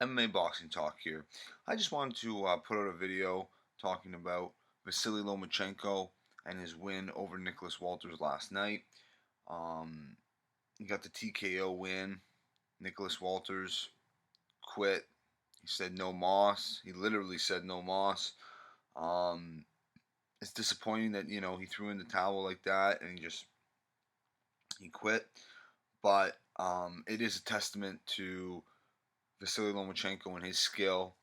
MMA Boxing Talk here. I just wanted to put out a video talking about Vasyl Lomachenko and his win over Nicholas Walters last night. Um, he got the TKO win. Nicholas Walters quit. He said no moss. He literally said no moss. Um, it's disappointing that he threw in the towel like that and he quit. But it is a testament to Vasyl Lomachenko and his skill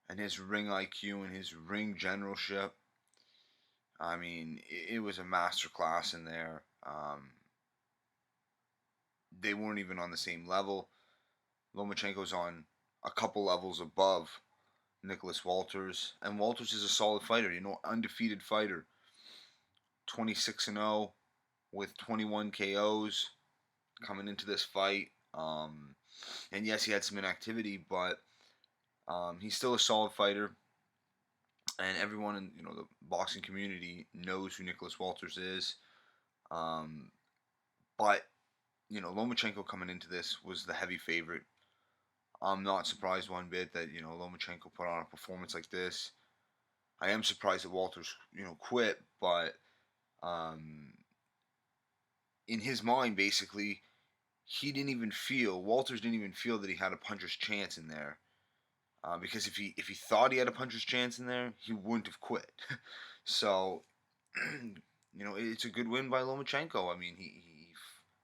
and his ring IQ and his ring generalship. I mean, it was a masterclass in there. They weren't even on the same level. Lomachenko's on a couple levels above Nicholas Walters, and Walters is a solid fighter. Undefeated fighter, 26-0 with 21 KOs coming into this fight. And yes, he had some inactivity, but he's still a solid fighter. And everyone in the boxing community knows who Nicholas Walters is. Um, but Lomachenko coming into this was the heavy favorite. I'm not surprised one bit that Lomachenko put on a performance like this. I am surprised that Walters quit, but um, in his mind, basically, Walters didn't even feel that he had a puncher's chance in there. Because if he thought he had a puncher's chance in there, he wouldn't have quit. So it's a good win by Lomachenko. I mean, he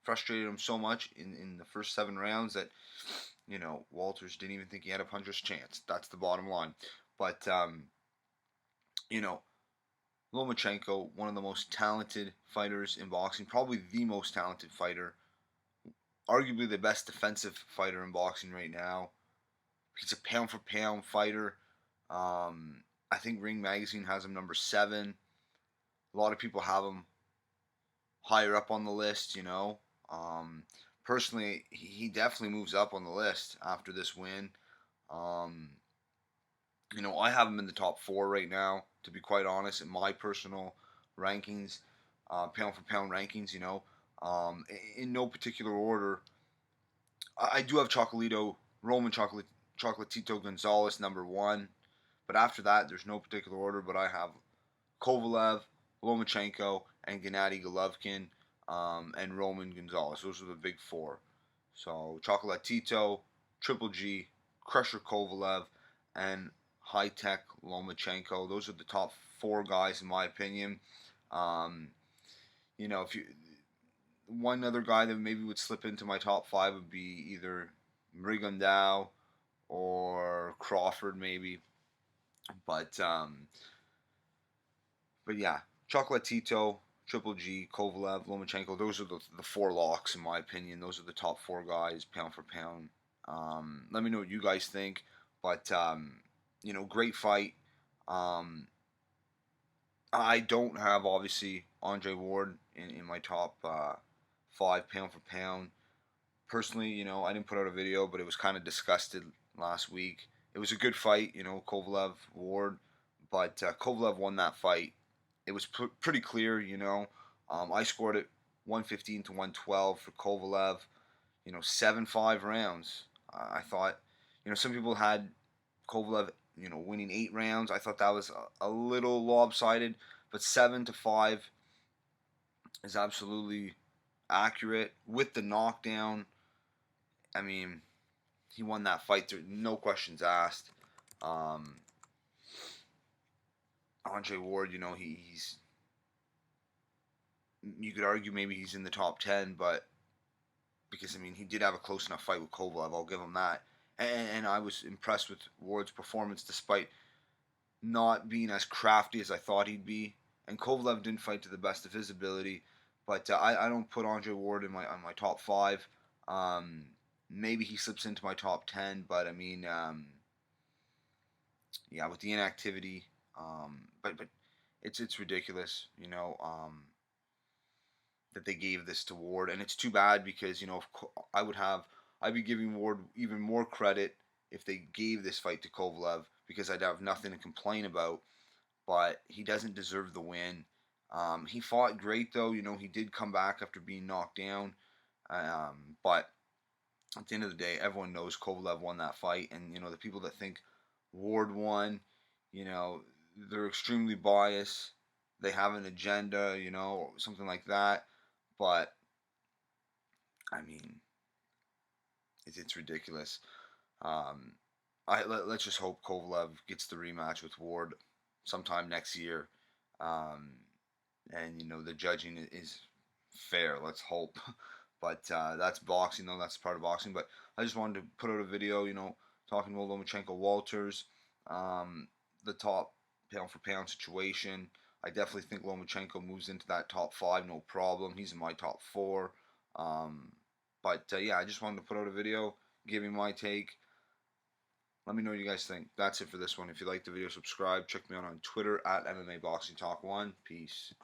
frustrated him so much in the first 7 rounds that Walters didn't even think he had a puncher's chance. That's the bottom line. But you know Lomachenko, one of the most talented fighters in boxing, probably the most talented fighter, arguably the best defensive fighter in boxing right now. He's a pound for pound fighter. I think Ring Magazine has him number 7. A lot of people have him higher up on the list. Um, Personally, he definitely moves up on the list after this win. Um, I have him in the top 4 right now, to be quite honest, in my personal rankings, pound for pound rankings. In no particular order. I do have Chocolatito Gonzalez number 1, but after that, there's no particular order. But I have Kovalev, Lomachenko, and Gennady Golovkin, and Roman Gonzalez. Those are the big 4. So Chocolatito, Triple G, Crusher Kovalev, and High Tech Lomachenko. Those are the top 4 guys in my opinion. Um, if you one other guy that maybe would slip into my top 5 would be either Mrigondao or Crawford, maybe. But but yeah, Chocolatito, Triple G, Kovalev, Lomachenko. Those are the 4 locks in my opinion. Those are the top 4 guys, pound for pound. Let me know what you guys think. But great fight. Um, I don't have obviously Andre Ward in my top 5 pound for pound. Personally, I didn't put out a video, but it was kind of disgusted last week. It was a good fight, Kovalev Ward, but Kovalev won that fight. It was pretty clear, I scored it 115 to 112 for Kovalev. 7-5 rounds. I thought, some people had Kovalev, winning 8 rounds. I thought that was a little lopsided, but 7-5 is absolutely accurate with the knockdown. I mean, he won that fight. No questions asked. Um, Andre Ward, he's you could argue maybe he's in the top 10, but because he did have a close enough fight with Kovalev, I'll give him that. And I was impressed with Ward's performance despite not being as crafty as I thought he'd be. And Kovalev didn't fight to the best of his ability, but I don't put Andre Ward in my top 5. Maybe he slips into my top 10, but yeah, with the inactivity, but it's ridiculous, that they gave this to Ward, and it's too bad because I'd be giving Ward even more credit if they gave this fight to Kovalev because I'd have nothing to complain about. But he doesn't deserve the win. He fought great though. He did come back after being knocked down, but at the end of the day, everyone knows Kovalev won that fight, and the people that think Ward won, you know, they're extremely biased. They have an agenda, or something like that. But I mean, it's ridiculous. Um, let's just hope Kovalev gets the rematch with Ward sometime next year. Um, and the judging is fair. Let's hope. But that's boxing, though. That's part of boxing. But I just wanted to put out a video, talking about Lomachenko Walters, the top pound for pound situation. I definitely think Lomachenko moves into that top 5, no problem. He's in my top 4. Um, but yeah, I just wanted to put out a video, giving my take. Let me know what you guys think. That's it for this one. If you like the video, subscribe. Check me out on Twitter at MMA Boxing Talk 1. Peace.